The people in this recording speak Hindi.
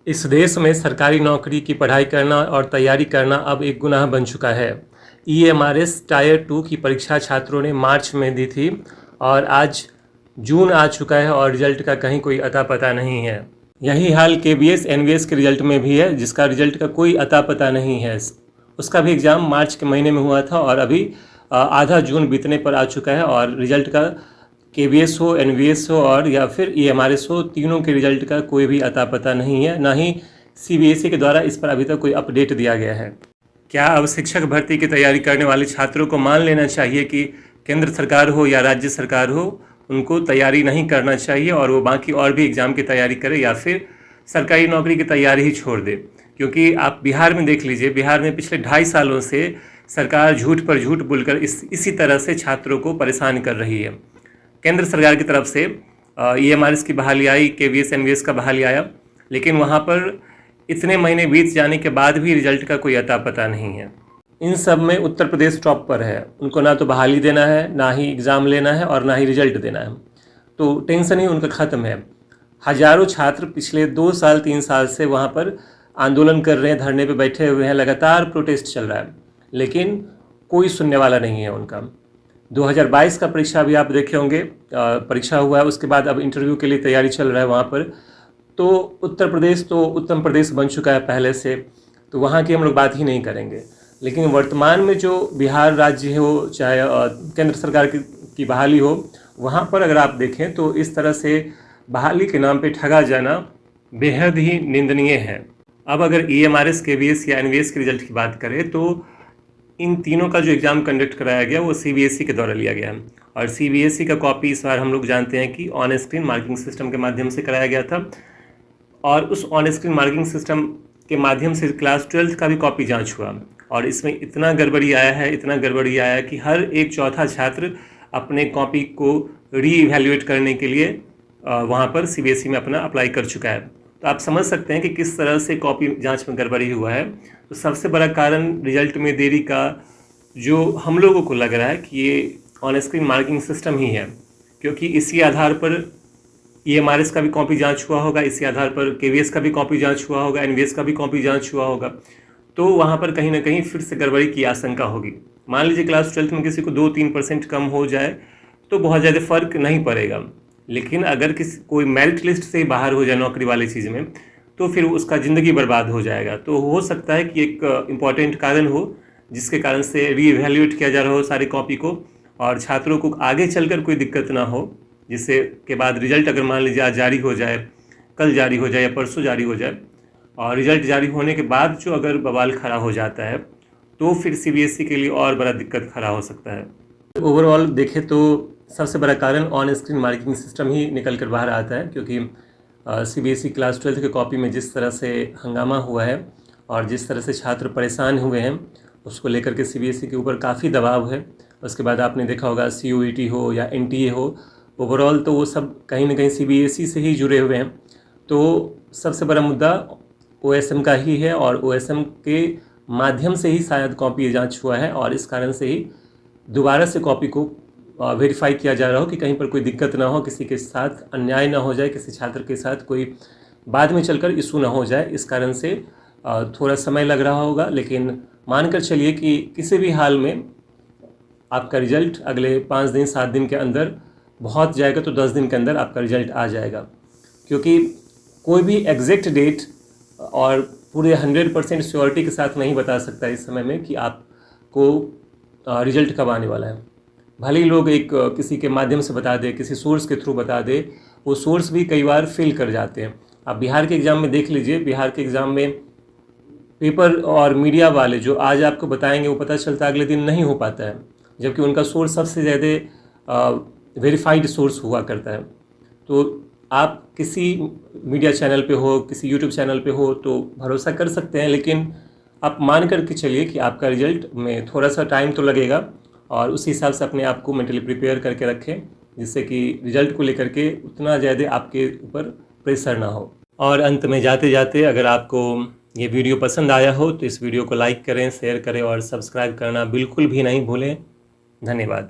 इस देश में सरकारी नौकरी की पढ़ाई करना और तैयारी करना अब एक गुनाह बन चुका है। ईएमआरएस टायर 2 की परीक्षा छात्रों ने मार्च में दी थी और आज जून आ चुका है और रिजल्ट का कहीं कोई अता पता नहीं है। यही हाल केबीएस एनवीएस के रिजल्ट में भी है, जिसका रिजल्ट का कोई अता पता नहीं है। उसका भी एग्ज़ाम मार्च के महीने में हुआ था और अभी आधा जून बीतने पर आ चुका है और रिजल्ट का केबीएस हो, एनवीएस हो और या फिर ईएमआरएस हो, तीनों के रिजल्ट का कोई भी अता पता नहीं है। ना ही सीबीएसई के द्वारा इस पर अभी तक कोई अपडेट दिया गया है। क्या अब शिक्षक भर्ती की तैयारी करने वाले छात्रों को मान लेना चाहिए कि केंद्र सरकार हो या राज्य सरकार हो, उनको तैयारी नहीं करना चाहिए और वो बाकी और भी एग्ज़ाम की तैयारी करे या फिर सरकारी नौकरी की तैयारी ही छोड़ दे? क्योंकि आप बिहार में देख लीजिए, बिहार में पिछले 2.5 सालों से सरकार झूठ पर झूठ बोलकर इसी तरह से छात्रों को परेशान कर रही है। केंद्र सरकार की तरफ से ईएमआरएस की बहाली आई, केबीएस एनवीएस का बहाली आया, लेकिन वहाँ पर इतने महीने बीत जाने के बाद भी रिजल्ट का कोई अता पता नहीं है। इन सब में उत्तर प्रदेश टॉप पर है। उनको ना तो बहाली देना है, ना ही एग्ज़ाम लेना है और ना ही रिजल्ट देना है, तो टेंशन ही उनका ख़त्म है। हजारों छात्र पिछले 2 साल 3 साल से वहाँ पर आंदोलन कर रहे हैं, धरने पे बैठे हुए हैं, लगातार प्रोटेस्ट चल रहा है, लेकिन कोई सुनने वाला नहीं है उनका। 2022 का परीक्षा भी आप देखे होंगे, परीक्षा हुआ है, उसके बाद अब इंटरव्यू के लिए तैयारी चल रहा है वहाँ पर। तो उत्तर प्रदेश तो उत्तम प्रदेश बन चुका है पहले से, तो वहाँ की हम लोग बात ही नहीं करेंगे। लेकिन वर्तमान में जो बिहार राज्य हो, चाहे केंद्र सरकार की बहाली हो, वहाँ पर अगर आप देखें तो इस तरह से बहाली के नाम पे ठगा जाना बेहद ही निंदनीय है। अब अगर ईएमआरएस, केबीएस या एनवीएस के रिजल्ट की बात करें तो इन तीनों का जो एग्ज़ाम कंडक्ट कराया गया वो सीबीएसई के द्वारा लिया गया है और सीबीएसई का कॉपी इस बार हम लोग जानते हैं कि ऑन स्क्रीन मार्किंग सिस्टम के माध्यम से कराया गया था और उस ऑन स्क्रीन मार्किंग सिस्टम के माध्यम से क्लास 12th का भी कॉपी जांच हुआ और इसमें इतना गड़बड़ी आया है कि हर एक चौथा छात्र अपने कॉपी को री-इवैल्यूएट करने के लिए वहाँ पर सीबीएसई में अपना अप्लाई कर चुका है। तो आप समझ सकते हैं कि किस तरह से कॉपी जांच में गड़बड़ी हुआ है। तो सबसे बड़ा कारण रिजल्ट में देरी का जो हम लोगों को लग रहा है कि ये ऑन स्क्रीन मार्किंग सिस्टम ही है, क्योंकि इसी आधार पर ईएमआरएस का भी कॉपी जांच हुआ होगा, इसी आधार पर केवीएस का भी कॉपी जांच हुआ होगा, एनवीएस का भी कॉपी जांच हुआ होगा। तो वहाँ पर कहीं ना कहीं फिर से गड़बड़ी की आशंका होगी। मान लीजिए क्लास 12th में किसी को 2-3% कम हो जाए तो बहुत ज़्यादा फर्क नहीं पड़ेगा, लेकिन अगर कोई मेरिट लिस्ट से ही बाहर हो जाए नौकरी वाली चीज़ में तो फिर उसका ज़िंदगी बर्बाद हो जाएगा। तो हो सकता है कि एक इम्पॉर्टेंट कारण हो जिसके कारण से री-इवैल्यूएट किया जा रहा हो सारी कॉपी को और छात्रों को आगे चलकर कोई दिक्कत ना हो, जिससे के बाद रिजल्ट अगर मान लीजिए आज जारी हो जाए, कल जारी हो जाए या परसों जारी हो जाए और रिजल्ट जारी होने के बाद जो अगर बवाल खड़ा हो जाता है तो फिर सीबीएसई के लिए और बड़ा दिक्कत खड़ा हो सकता है। ओवरऑल देखें तो सबसे बड़ा कारण ऑन स्क्रीन मार्किंग सिस्टम ही निकल कर बाहर आता है, क्योंकि सीबीएसई क्लास 12th के कॉपी में जिस तरह से हंगामा हुआ है और जिस तरह से छात्र परेशान हुए हैं उसको लेकर के सीबीएसई के ऊपर काफ़ी दबाव है। उसके बाद आपने देखा होगा सीयूईटी हो या एनटीए हो, ओवरऑल तो वो सब कहीं ना कहीं सीबीएसई से ही जुड़े हुए हैं। तो सबसे बड़ा मुद्दा ओएसएम का ही है और ओएसएम के माध्यम से ही शायद कॉपी जांच हुआ है और इस कारण से ही दोबारा से कॉपी को वेरीफाई किया जा रहा हो कि कहीं पर कोई दिक्कत ना हो, किसी के साथ अन्याय ना हो जाए, किसी छात्र के साथ कोई बाद में चलकर इशू ना हो जाए। इस कारण से थोड़ा समय लग रहा होगा, लेकिन मानकर चलिए कि किसी भी हाल में आपका रिजल्ट अगले 5 दिन 7 दिन के अंदर बहुत जाएगा तो 10 दिन के अंदर आपका रिजल्ट आ जाएगा, क्योंकि कोई भी एग्जैक्ट डेट और पूरे 100% श्योरिटी के साथ नहीं बता सकता इस समय में कि आपको रिजल्ट कब आने वाला है। भले ही लोग एक किसी के माध्यम से बता दे, किसी सोर्स के थ्रू बता दे, वो सोर्स भी कई बार फेल कर जाते हैं। आप बिहार के एग्ज़ाम में देख लीजिए, बिहार के एग्ज़ाम में पेपर और मीडिया वाले जो आज आपको बताएंगे वो पता चलता अगले दिन नहीं हो पाता है, जबकि उनका सोर्स सबसे ज़्यादा वेरीफाइड सोर्स हुआ करता है। तो आप किसी मीडिया चैनल पे हो, किसी यूट्यूब चैनल पे हो तो भरोसा कर सकते हैं, लेकिन आप मान करके चलिए कि आपका रिजल्ट में थोड़ा सा टाइम तो लगेगा और उसी हिसाब से अपने आप को मेंटली प्रिपेयर करके रखें, जिससे कि रिजल्ट को लेकर के उतना ज़्यादा आपके ऊपर प्रेशर ना हो। और अंत में जाते जाते अगर आपको ये वीडियो पसंद आया हो तो इस वीडियो को लाइक करें, शेयर करें और सब्सक्राइब करना बिल्कुल भी नहीं भूलें। धन्यवाद।